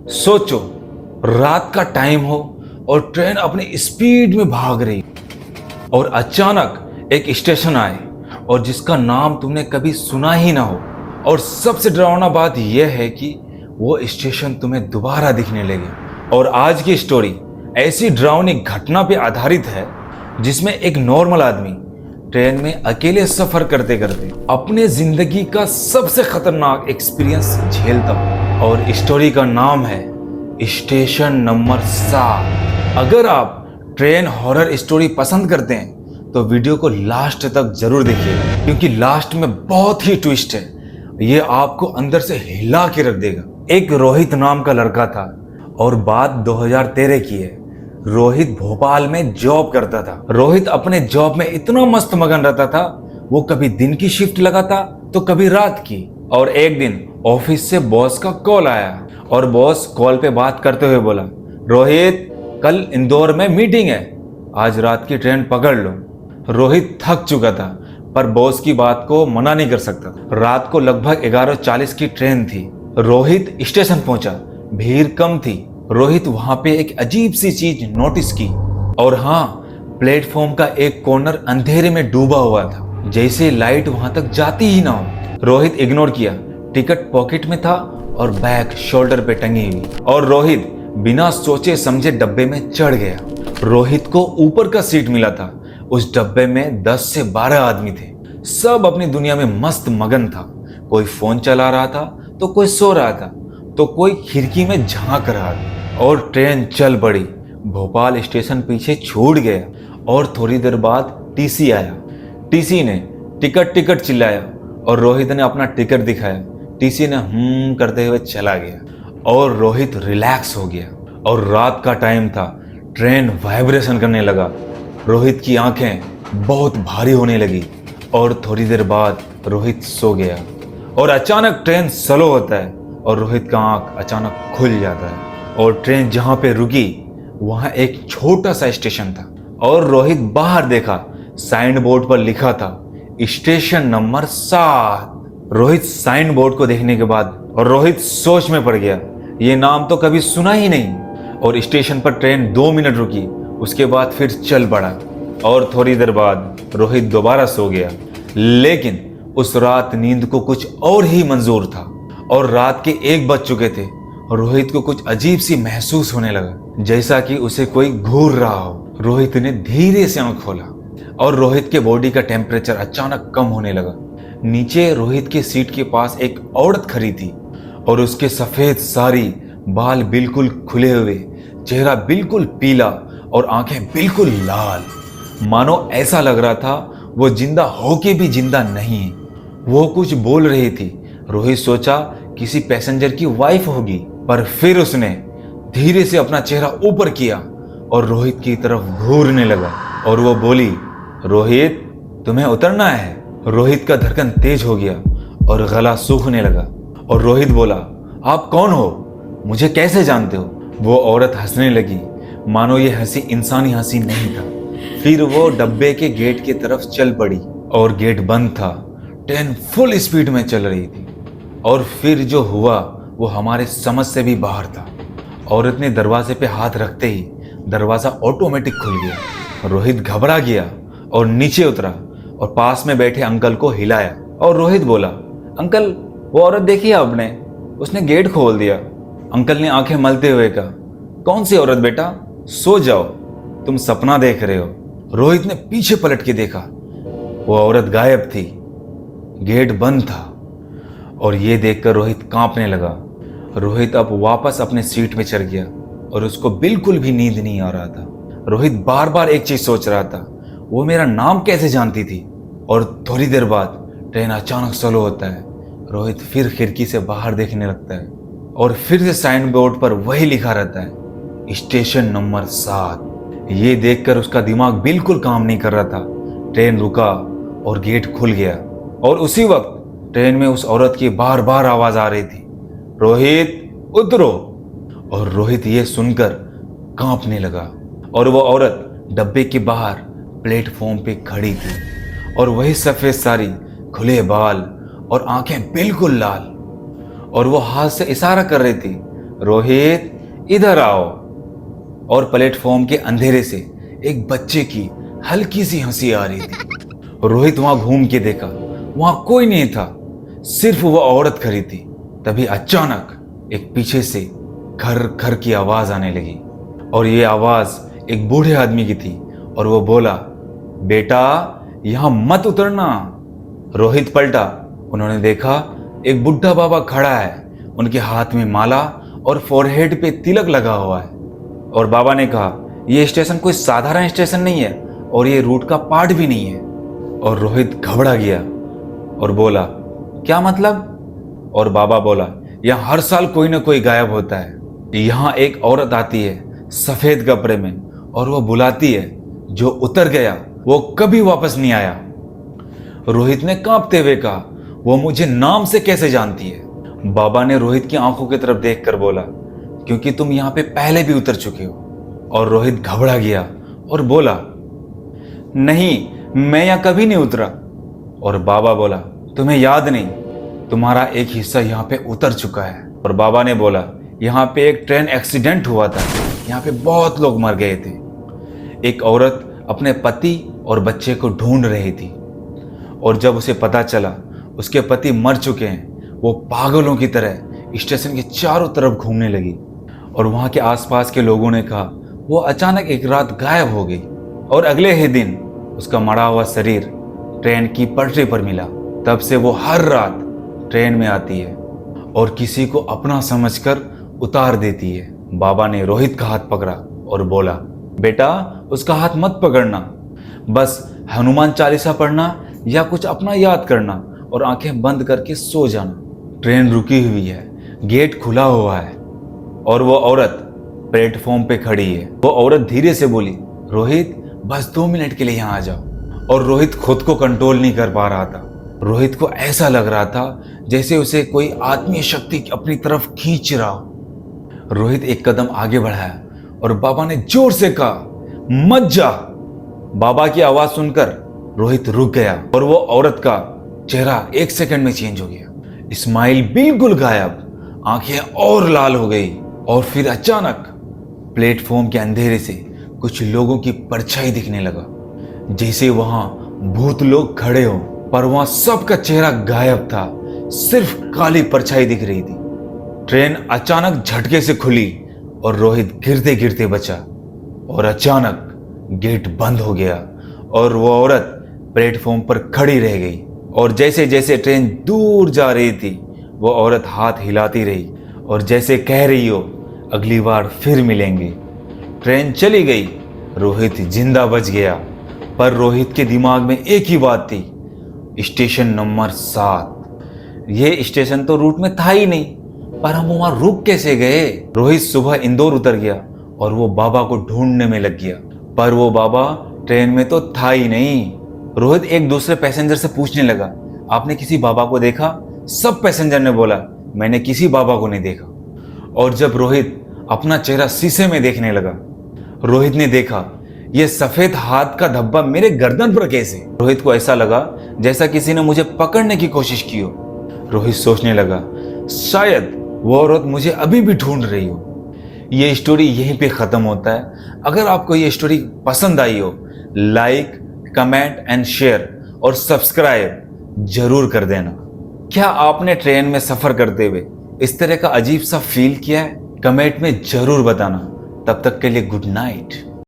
सोचो, रात का टाइम हो और ट्रेन अपनी स्पीड में भाग रही और अचानक एक स्टेशन आए और जिसका नाम तुमने कभी सुना ही ना हो। और सबसे डरावना बात यह है कि वो स्टेशन तुम्हें दोबारा दिखने लगे। और आज की स्टोरी ऐसी डरावनी घटना पे आधारित है जिसमें एक नॉर्मल आदमी ट्रेन में अकेले सफर करते करते अपने जिंदगी का सबसे खतरनाक एक्सपीरियंस झेलता हूँ। और स्टोरी का नाम है स्टेशन नंबर 7। अगर आप ट्रेन हॉरर स्टोरी पसंद करते हैं तो वीडियो को लास्ट तक जरूर देखिएगा, क्योंकि लास्ट में बहुत ही ट्विस्ट है। ये आपको अंदर से हिला के रख देगा। एक रोहित नाम का लड़का था और बात 2013 की है। रोहित भोपाल में जॉब करता था। रोहित अपने जॉब में इतना मस्त मगन रहता था, वो कभी दिन की शिफ्ट लगाता तो कभी रात की। और एक दिन ऑफिस से बॉस का कॉल आया और बॉस कॉल पे बात करते हुए बोला, रोहित कल इंदौर में मीटिंग है, आज रात की ट्रेन पकड़ लो। रोहित थक चुका था पर बॉस की बात को मना नहीं कर सकता। रात को लगभग 11:40 की ट्रेन थी। रोहित स्टेशन पहुंचा, भीड़ कम थी। रोहित वहां पे एक अजीब सी चीज नोटिस की, और हाँ, प्लेटफॉर्म का एक कॉर्नर अंधेरे में डूबा हुआ था, जैसे लाइट वहां तक जाती ही ना हो। रोहित इग्नोर किया। टिकट पॉकेट में था और बैग शोल्डर पे टंगी हुई, और रोहित बिना सोचे समझे डब्बे में चढ़ गया। रोहित को ऊपर का सीट मिला था। उस डब्बे में 10 से 12 आदमी थे। सब अपनी दुनिया में मस्त मगन था। कोई फोन चला रहा था तो कोई सो रहा था तो कोई खिड़की में झांक रहा था। और ट्रेन चल पड़ी। भोपाल स्टेशन पीछे छूट गया और थोड़ी देर बाद टीसी आया। टीसी ने टिकट टिकट चिल्लाया और रोहित ने अपना टिकट दिखाया। टीसी ने करते हुए चला गया और रोहित रिलैक्स हो गया। और रात का टाइम था। ट्रेन वाइब्रेशन करने लगा। रोहित की आंखें बहुत भारी होने लगी और थोड़ी देर बाद रोहित सो गया। और अचानक ट्रेन स्लो होता है और रोहित का आंख अचानक खुल जाता है। और ट्रेन जहां पे रुकी वहां एक छोटा सा स्टेशन था। और रोहित बाहर देखा, साइन बोर्ड पर लिखा था station number 7। Rohit sign board को देखने के बाद और रोहित सोच में पड़ गया। ये नाम तो कभी सुना ही नहीं। और स्टेशन पर ट्रेन 2 मिनट रुकी, उसके बाद फिर चल पड़ा। और थोड़ी देर बाद रोहित दोबारा सो गया। लेकिन उस रात नींद को कुछ और ही मंजूर था। और रात के 1 बज चुके थे। रोहित को कुछ अजीब सी महसूस होने लगा, जैसा कि उसे कोई घूर रहा हो। रोहित ने धीरे से आंख खोला और रोहित के बॉडी का टेम्परेचर अचानक कम होने लगा। नीचे रोहित के सीट के पास एक औरत खड़ी थी और उसके सफेद साड़ी, बाल बिल्कुल खुले हुए, चेहरा बिल्कुल पीला और आंखें बिल्कुल लाल। मानो ऐसा लग रहा था वो जिंदा होके भी जिंदा नहीं है। वो कुछ बोल रही थी। रोहित सोचा किसी पैसेंजर की वाइफ होगी, पर फिर उसने धीरे से अपना चेहरा ऊपर किया और रोहित की तरफ घूरने लगा। और वो बोली, रोहित तुम्हें उतरना है। रोहित का धड़कन तेज हो गया और गला सूखने लगा। और रोहित बोला, आप कौन हो, मुझे कैसे जानते हो? वो औरत हंसने लगी, मानो ये हंसी इंसानी हंसी नहीं था। फिर वो डब्बे के गेट की तरफ चल पड़ी और गेट बंद था। ट्रेन फुल स्पीड में चल रही थी। और फिर जो हुआ वो हमारे समझ से भी बाहर था। औरत ने दरवाजे पे हाथ रखते ही दरवाजा ऑटोमेटिक खुल गया। रोहित घबरा गया और नीचे उतरा और पास में बैठे अंकल को हिलाया। और रोहित बोला, अंकल वो औरत देखी आपने, उसने गेट खोल दिया। अंकल ने आंखें मलते हुए कहा, कौन सी औरत बेटा, सो जाओ, तुम सपना देख रहे हो। रोहित ने पीछे पलट के देखा, वो औरत गायब थी, गेट बंद था। और ये देखकर रोहित कांपने लगा। रोहित अब वापस अपने सीट में चढ़ गया और उसको बिल्कुल भी नींद नहीं आ रहा था। रोहित बार बार एक चीज सोच रहा था, वो मेरा नाम कैसे जानती थी। और थोड़ी देर बाद ट्रेन अचानक स्लो होता है। रोहित फिर खिड़की से बाहर देखने लगता है और फिर से साइन बोर्ड पर वही लिखा रहता है, स्टेशन नंबर 7। ये देखकर उसका दिमाग बिल्कुल काम नहीं कर रहा था। ट्रेन रुका और गेट खुल गया। और उसी वक्त ट्रेन में उस औरत की बार बार आवाज आ रही थी, रोहित उतरो। और रोहित ये सुनकर कांपने लगा। और वो औरत डब्बे के बाहर प्लेटफॉर्म पे खड़ी थी और वही सफेद साड़ी, खुले बाल और आंखें बिल्कुल लाल। और वो हाथ से इशारा कर रही थी, रोहित इधर आओ। और प्लेटफॉर्म के अंधेरे से एक बच्चे की हल्की सी हंसी आ रही थी। रोहित वहां घूम के देखा, वहां कोई नहीं था, सिर्फ वो औरत खड़ी थी। तभी अचानक एक पीछे से घर घर की आवाज आने लगी और ये आवाज एक बूढ़े आदमी की थी और वो बोला, बेटा यहां मत उतरना। रोहित पलटा, उन्होंने देखा एक बुढ़ा बाबा खड़ा है, उनके हाथ में माला और फोरहेड पे तिलक लगा हुआ है। और बाबा ने कहा, यह स्टेशन कोई साधारण स्टेशन नहीं है और ये रूट का पार्ट भी नहीं है। और रोहित घबरा गया और बोला, क्या मतलब? और बाबा बोला, यहाँ हर साल कोई ना कोई गायब होता है। यहाँ एक औरत आती है सफेद कपड़े में और वो बुलाती है, जो उतर गया वो कभी वापस नहीं आया। रोहित ने कांपते हुए कहा, वो मुझे नाम से कैसे जानती है? बाबा ने रोहित की आंखों की तरफ देखकर बोला, क्योंकि तुम यहाँ पे पहले भी उतर चुके हो। और रोहित घबरा गया और बोला, नहीं मैं यहाँ कभी नहीं उतरा। और बाबा बोला, तुम्हें याद नहीं, तुम्हारा एक हिस्सा यहाँ पे उतर चुका है। और बाबा ने बोला, यहाँ पे एक ट्रेन एक्सीडेंट हुआ था, यहाँ पे बहुत लोग मर गए थे। एक औरत अपने पति और बच्चे को ढूंढ रही थी और जब उसे पता चला उसके पति मर चुके हैं, वो पागलों की तरह स्टेशन के चारों तरफ घूमने लगी। और वहाँ के आसपास के लोगों ने कहा, वो अचानक एक रात गायब हो गई और अगले ही दिन उसका मरा हुआ शरीर ट्रेन की पटरी पर मिला। तब से वो हर रात ट्रेन में आती है और किसी को अपना समझकर उतार देती है। बाबा ने रोहित का हाथ पकड़ा और बोला, बेटा उसका हाथ मत पकड़ना, बस हनुमान चालीसा पढ़ना या कुछ अपना याद करना और आंखें बंद करके सो जाना। ट्रेन रुकी हुई है, गेट खुला हुआ है और वो औरत प्लेटफॉर्म पे खड़ी है। वो औरत धीरे से बोली, रोहित बस 2 मिनट के लिए यहाँ आ जाओ। और रोहित खुद को कंट्रोल नहीं कर पा रहा था। रोहित को ऐसा लग रहा था जैसे उसे कोई आत्मीय शक्ति अपनी तरफ खींच रहा हो। रोहित एक कदम आगे बढ़ाया और बाबा ने जोर से कहा, मत जा। बाबा की आवाज सुनकर रोहित रुक गया और वो औरत का चेहरा 1 सेकंड में चेंज हो गया। स्माइल बिल्कुल गायब, आंखें और लाल हो गई। और फिर अचानक प्लेटफॉर्म के अंधेरे से कुछ लोगों की परछाई दिखने लगा, जैसे वहां भूत लोग खड़े हों, पर वहां सबका चेहरा गायब था, सिर्फ काली परछाई दिख रही थी। ट्रेन अचानक झटके से खुली और रोहित गिरते गिरते बचा। और अचानक गेट बंद हो गया और वो औरत प्लेटफॉर्म पर खड़ी रह गई। और जैसे जैसे ट्रेन दूर जा रही थी, वो औरत हाथ हिलाती रही और जैसे कह रही हो, अगली बार फिर मिलेंगे। ट्रेन चली गई, रोहित जिंदा बच गया। पर रोहित के दिमाग में एक ही बात थी, स्टेशन नंबर 7। ये स्टेशन तो रूट में था ही नहीं, पर हम वहां रुक कैसे गए? रोहित सुबह इंदौर उतर गया और वो बाबा को ढूंढने में लग गया, पर वो बाबा ट्रेन में तो था ही नहीं। रोहित एक दूसरे पैसेंजर से पूछने लगा, आपने किसी बाबा को देखा? सब पैसेंजर ने बोला, मैंने किसी बाबा को नहीं देखा। और जब रोहित अपना चेहरा शीशे में देखने लगा, रोहित ने देखा, ये सफेद हाथ का धब्बा मेरे गर्दन पर कैसे? रोहित को ऐसा लगा जैसा किसी ने मुझे पकड़ने की कोशिश की हो। रोहित सोचने लगा, शायद वो औरत मुझे अभी भी ढूंढ रही हो। ये स्टोरी यहीं पे खत्म होता है। अगर आपको ये स्टोरी पसंद आई हो, लाइक, कमेंट एंड शेयर और सब्सक्राइब जरूर कर देना। क्या आपने ट्रेन में सफर करते हुए इस तरह का अजीब सा फील किया है? कमेंट में जरूर बताना। तब तक के लिए गुड नाइट।